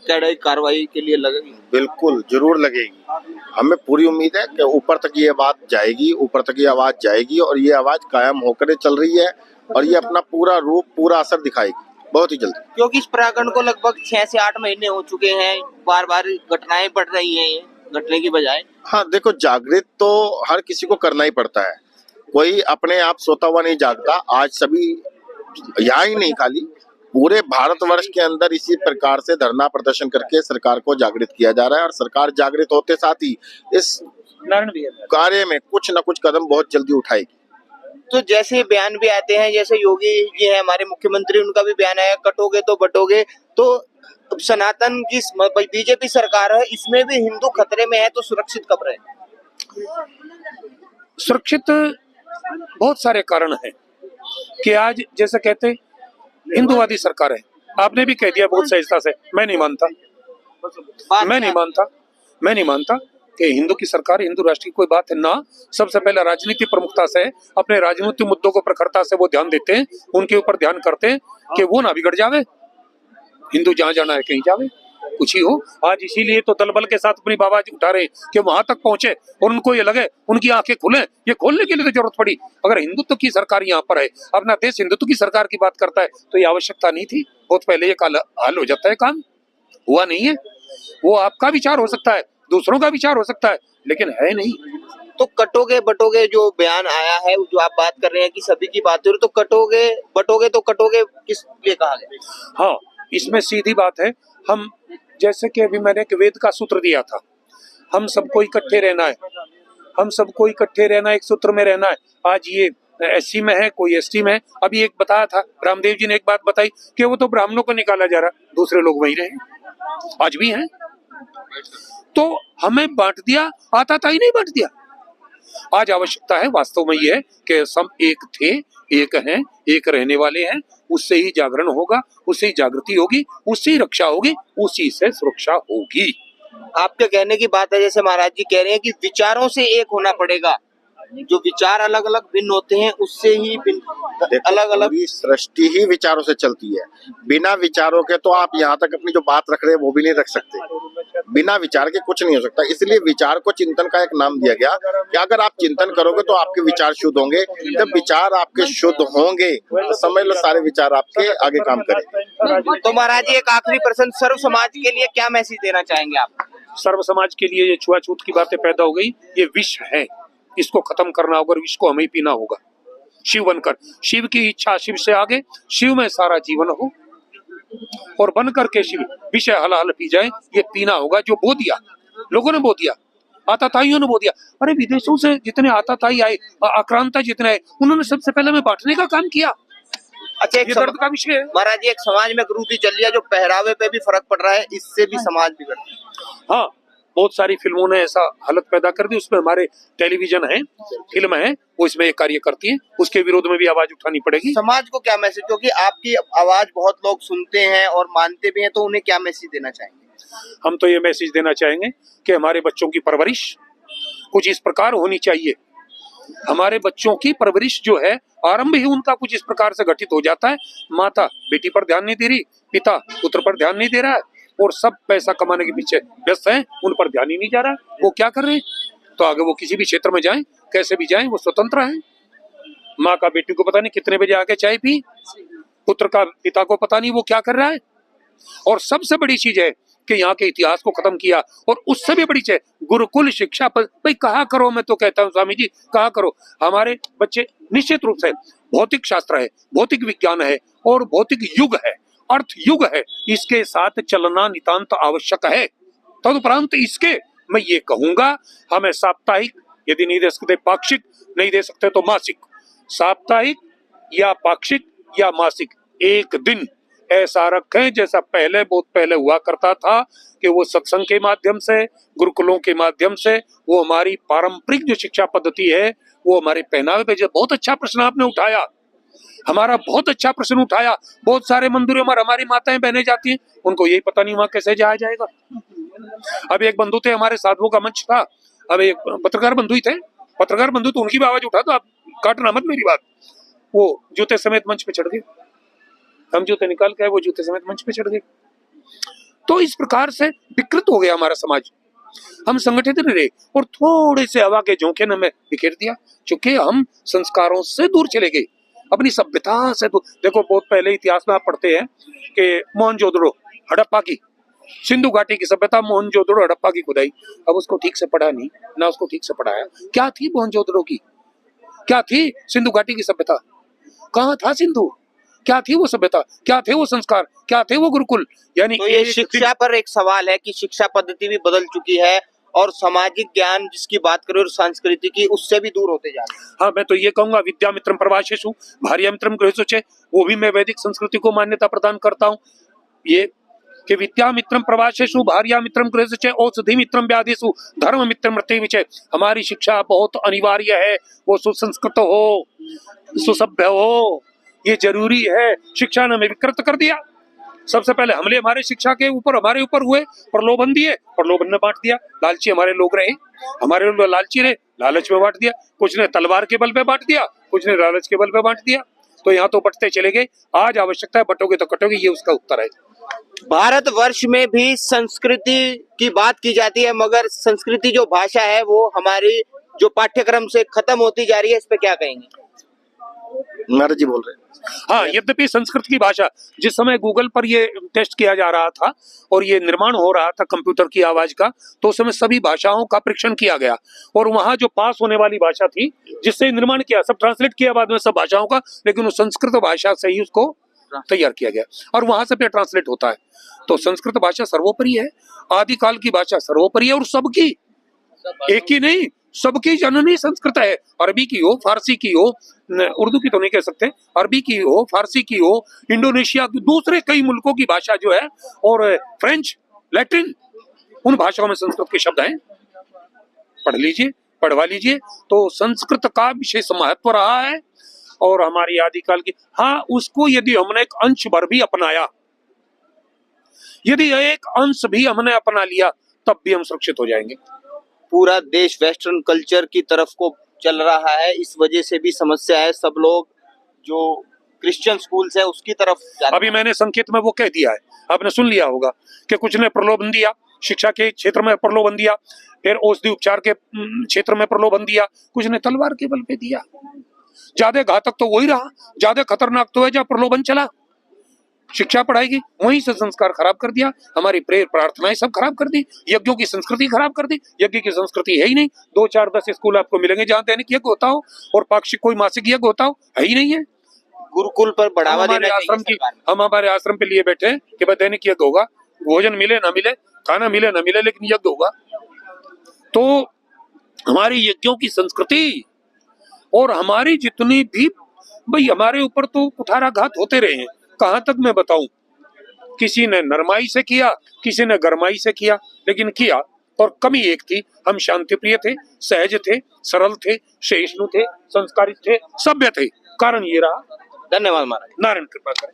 कड़ाई कार्रवाई के लिए लगेगी? बिल्कुल जरूर लगेगी। हमें पूरी उम्मीद है कि ऊपर तक ये बात जाएगी, ऊपर तक ये आवाज जाएगी और ये आवाज कायम होकर चल रही है और ये अपना पूरा रूप, पूरा असर दिखाएगी बहुत ही जल्दी। क्योंकि इस प्रकरण को लगभग 6 से 8 महीने हो चुके हैं, बार बार घटनाएं बढ़ रही हैं, ये घटने की बजाय। हाँ देखो, जागृत तो हर किसी को करना ही पड़ता है, कोई अपने आप सोता हुआ नहीं जागता। आज सभी, यहाँ ही नहीं खाली पूरे भारतवर्ष के अंदर इसी प्रकार से धरना प्रदर्शन करके सरकार को जागृत किया जा रहा है और सरकार जागृत होते साथ ही इस कार्य में कुछ न कुछ कदम बहुत जल्दी उठाएगी। तो जैसे बयान भी आते हैं, जैसे योगी जी है हमारे मुख्यमंत्री, उनका भी बयान आया, कटोगे तो बटोगे। तो सनातन की बीजेपी सरकार है, इसमें भी हिंदू खतरे में है, तो सुरक्षित कब रहे? सुरक्षित बहुत सारे कारण हैं कि आज जैसे कहते हिंदूवादी सरकार है। आपने भी कह दिया बहुत सहजता से, मैं नहीं मानता कि हिंदू की सरकार, हिंदू राष्ट्र की कोई बात है ना। सबसे पहले राजनीति प्रमुखता से, अपने राजनीतिक मुद्दों को प्रखरता से वो ध्यान देते हैं, उनके ऊपर ध्यान करते हैं कि वो ना बिगड़ जावे, हिंदू जहाँ जाना है कहीं जावे, कुछ ही हो। आज इसीलिए तो दल बल के साथ अपनी आवाज उठा रहे कि वहां तक पहुंचे और उनको ये लगे, उनकी आंखें खुले। ये खोलने के लिए तो जरूरत पड़ी। अगर हिंदुत्व की सरकार यहाँ पर है, अपना देश हिंदुत्व की सरकार की बात करता है, तो ये आवश्यकता नहीं थी। बहुत पहले ये हल हो जाता है, काम हुआ नहीं है। वो आपका विचार हो सकता है, दूसरों का विचार हो सकता है, लेकिन है नहीं। तो कटोगे बटोगे जो बयान आया है, जो आप बात कर रहे हैं कि सभी की बात हो रही, तो कटोगे बटोगे तो कटोगे किस लिए कहा गया? हाँ, इसमें सीधी बात है। हम जैसे कि अभी मैंने एक वेद का सूत्र दिया था, हम सबको इकट्ठे रहना है, हम सबको इकट्ठे रहना, एक सूत्र में रहना है। आज ये एससी में है, कोई एसटी में है। अभी एक बताया था रामदेव जी ने, एक बात बताई कि वो तो ब्राह्मणों को निकाला जा रहा, दूसरे लोग वही रहे, आज भी हैं। तो हमें बांट दिया, आता था ही नहीं बांट दिया। आज आवश्यकता है वास्तव में ये है कि सब एक थे, एक हैं, एक रहने वाले हैं। उससे ही जागरण होगा, उससे ही जागृति होगी, उससे ही रक्षा होगी, उसी से सुरक्षा होगी। आपके कहने की बात है, जैसे महाराज जी कह रहे हैं कि विचारों से एक होना पड़ेगा। जो विचार अलग अलग भिन्न होते हैं, उससे ही अलग अलग सृष्टि ही विचारों से चलती है। बिना विचारों के तो आप यहाँ तक अपनी जो बात रख रहे हैं वो भी नहीं रख सकते। बिना विचार के कुछ नहीं हो सकता। इसलिए विचार को चिंतन का एक नाम दिया गया कि अगर आप चिंतन करोगे तो आपके विचार शुद्ध होंगे। जब विचार आपके शुद्ध होंगे तो समझ लो सारे विचार आपके आगे काम करेंगे। तो महाराज जी एक आखिरी प्रश्न, सर्व समाज के लिए क्या मैसेज देना चाहेंगे आप? सर्व समाज के लिए ये छुआछूत की बातें पैदा हो गई, ये विष है, इसको खत्म करना होगा, विष को हमें ही पीना होगा। शिव बनकर, शिव की इच्छा, शिव से आगे, शिव में सारा जीवन हो और बन करके शिव विषय हल हल पी जाए, ये पीना होगा। जो बो दिया लोगों ने, बो दिया, आताताइयों ने बो दिया। अरे विदेशों से जितने आताताई आए, आक्रांता जितने आए, उन्होंने सबसे पहले में बांटने का काम किया। अच्छा, एक दर्द का विषय है महाराज जी। एक समाज में क्रूरता चल रही है, जो पहरावे पे भी फर्क पड़ रहा है, इससे भी समाज बिगड़ रहा है। हाँ, बहुत सारी फिल्मों ने ऐसा हालत पैदा कर दी। उसमें हमारे टेलीविजन है, फिल्म है, वो इसमें एक कार्य करती है, उसके विरोध में भी आवाज उठानी पड़ेगी। समाज को क्या मैसेज, क्योंकि आपकी आवाज बहुत लोग सुनते हैं और मानते भी हैं, तो उन्हें क्या मैसेज देना चाहेंगे? हम तो ये मैसेज देना चाहेंगे कि हमारे बच्चों की परवरिश कुछ इस प्रकार होनी चाहिए। हमारे बच्चों की परवरिश जो है, आरंभ ही उनका कुछ इस प्रकार से घटित हो जाता है। माता बेटी पर ध्यान नहीं दे रही, पिता पुत्र पर ध्यान नहीं दे रहा है, और सब पैसा कमाने के पीछे व्यस्त हैं, उन पर ध्यान ही नहीं जा रहा। वो क्या कर रहे हैं? तो आगे वो किसी भी क्षेत्र में जाएं, कैसे भी जाएं, वो स्वतंत्र हैं। माँ का बेटी को पता नहीं कितने बजे आके चाय पी, पुत्र का पिता को पता नहीं वो क्या कर रहा है। और सबसे बड़ी चीज है कि यहाँ के इतिहास को खत्म किया, और उससे भी बड़ी चीज गुरुकुल शिक्षा पर भाई कहा करो। मैं तो कहता हूँ स्वामी जी, कहा करो। हमारे बच्चे निश्चित रूप से भौतिक शास्त्र है, भौतिक विज्ञान है और भौतिक युग है, अर्थ युग है, इसके साथ चलना नितांत आवश्यक है। तदुपरांत इसके मैं ये कहूंगा, हमें साप्ताहिक, यदि नहीं दे सकते पाक्षिक, नहीं दे सकते तो मासिक, साप्ताहिक या पाक्षिक या मासिक एक दिन ऐसा रखें जैसा पहले, बहुत पहले हुआ करता था, कि वो सत्संग के माध्यम से, गुरुकुलों के माध्यम से, वो हमारी पारंपरिक जो शिक्षा पद्धति है, वो हमारे पहनावे पे। जो बहुत अच्छा प्रश्न आपने उठाया, हमारा बहुत अच्छा प्रश्न उठाया। बहुत सारे मंदिरों में हमारी माताएं बहनें जाती हैं, उनको यही पता नहीं वहां कैसे जाया जाएगा। अब एक बंधु थे हमारे, साधुओं का मंच था। अब एक पत्रकार बंधु ही थे, पत्रकार बंधु, तो उनकी भी आवाज उठा, तो आप काटना मत मेरी बात। वो जूते समेत मंच पे चढ़ गए, हम जूते निकाल के आए, वो जूते समेत मंच पे चढ़ गए। तो इस प्रकार से विकृत हो गया हमारा समाज, हम संगठित नहीं रहे और थोड़े से हवा के झोंके ने में बिखेर दिया, चूंकि हम संस्कारों से दूर चले गए, अपनी सभ्यता से दूर। देखो बहुत पहले इतिहास में आप पढ़ते हैं कि मोहनजोदड़ो हड़प्पा की सिंधु घाटी की सभ्यता, मोहनजोदड़ो हड़प्पा की खुदाई। अब उसको ठीक से पढ़ा नहीं, ना उसको ठीक से पढ़ाया। क्या थी मोहनजोदड़ो की, क्या थी सिंधु घाटी की सभ्यता, कहाँ था सिंधु, क्या थी वो सभ्यता, क्या थे वो संस्कार, क्या थे वो गुरुकुल। यानी तो ये शिक्षा पर एक सवाल है कि शिक्षा पद्धति भी बदल चुकी है और सामाजिक ज्ञान जिसकी बात करें और संस्कृति की, उससे भी दूर होते जा रहे हैं। हाँ, मैं तो ये कहूंगा विद्यामित्रम प्रवासेषु भार्यामित्रम गृहेषु, वो भी मैं वैदिक संस्कृति को मान्यता प्रदान करता हूँ। ये कि विद्यामित्रम प्रवासेषु भार्यामित्रम गृहेषु औषधिमित्रम व्याधिषु धर्ममित्रम मृत्युविचे, हमारी शिक्षा बहुत अनिवार्य है, वो सुसंस्कृत हो, सुसभ्य हो, ये जरूरी है। शिक्षा ने हमें विकृत कर दिया। सबसे पहले हमले हमारे शिक्षा के ऊपर हमारे ऊपर हुए, प्रलोभन दिए, प्रलोभन ने बांट दिया। लालची हमारे लोग रहे, हमारे लोग लालची रहे, लालच में बांट दिया। कुछ ने तलवार के बल पे बांट दिया, कुछ ने लालच के बल पे बांट दिया, तो यहाँ तो बंटते चले गए। आज आवश्यकता है बटोगे तो कटोगे, ये उसका उत्तर है। भारतवर्ष में भी संस्कृति की बात की जाती है, मगर संस्कृति जो भाषा है वो हमारी जो पाठ्यक्रम से खत्म होती जा रही है, इस पे क्या कहेंगे? नारद जी बोल रहे हैं। हाँ, यद्यपि संस्कृत की भाषा, जिस समय गूगल पर ये टेस्ट किया जा रहा था और ये निर्माण हो रहा था कंप्यूटर की आवाज का, तो उस समय सभी भाषाओं का परीक्षण किया गया और वहां जो पास होने वाली भाषा थी जिससे निर्माण किया, सब ट्रांसलेट किया बाद में सब भाषाओं का, लेकिन उस संस्कृत भाषा से ही उसको तैयार किया गया और वहां से फिर ट्रांसलेट होता है। तो संस्कृत भाषा सर्वोपरि है, आदिकाल की भाषा सर्वोपरि है और सबकी, एक ही नहीं, सबकी जननी संस्कृत है। अरबी की हो, फारसी की हो, उर्दू की तो नहीं कह सकते, अरबी की हो, फारसी की हो, इंडोनेशिया की, दूसरे कई मुल्कों की भाषा जो है, और फ्रेंच, लैटिन, उन भाषाओं में संस्कृत के शब्द हैं। पढ़ लीजिए, पढ़वा लीजिए। तो संस्कृत का विशेष महत्व रहा है और हमारी आदिकाल की, हाँ, उसको यदि हमने एक अंश भर भी अपनाया, यदि एक अंश भी हमने अपना लिया, तब भी हम सुरक्षित हो जाएंगे। पूरा देश वेस्टर्न कल्चर की तरफ को चल रहा है, इस वजह से भी समस्या है। सब लोग जो क्रिश्चियन स्कूल्स है उसकी तरफ अभी मैंने संकेत में वो कह दिया है, आपने सुन लिया होगा कि कुछ ने प्रलोभन दिया, शिक्षा के क्षेत्र में प्रलोभन दिया, फिर औषधि उपचार के क्षेत्र में प्रलोभन दिया, कुछ ने तलवार के बल पे दिया। ज्यादा घातक तो वही रहा, ज्यादा खतरनाक तो है जहाँ प्रलोभन चला। शिक्षा पढ़ाएगी, वहीं से संस्कार खराब कर दिया, हमारी प्रेयर प्रार्थनाएं सब खराब कर दी, यज्ञों की संस्कृति खराब कर दी। यज्ञ की संस्कृति है ही नहीं। 2, 4, 10 स्कूल आपको मिलेंगे जहाँ दैनिक यज्ञ होता हो और पाक्षिक कोई मासिक यज्ञ होता हो, है ही नहीं है। गुरुकुल पर बढ़ावा देना आश्रम की, हम हमारे आश्रम पे लिए बैठे हैं कि भाई दैनिक यज्ञ होगा, भोजन मिले ना मिले, खाना मिले ना मिले, लेकिन यज्ञ होगा। तो हमारी यज्ञों की संस्कृति और हमारी जितनी भी, भाई हमारे ऊपर तो कुठाराघात होते रहे हैं, कहाँ तक मैं बताऊं। किसी ने नरमाई से किया, किसी ने गरमाई से किया, लेकिन किया। और कमी एक थी, हम शांति प्रिय थे, सहज थे, सरल थे, सहिष्णु थे, संस्कारित थे, सभ्य थे। कारण ये रहा। धन्यवाद महाराज। नारायण कृपा करें।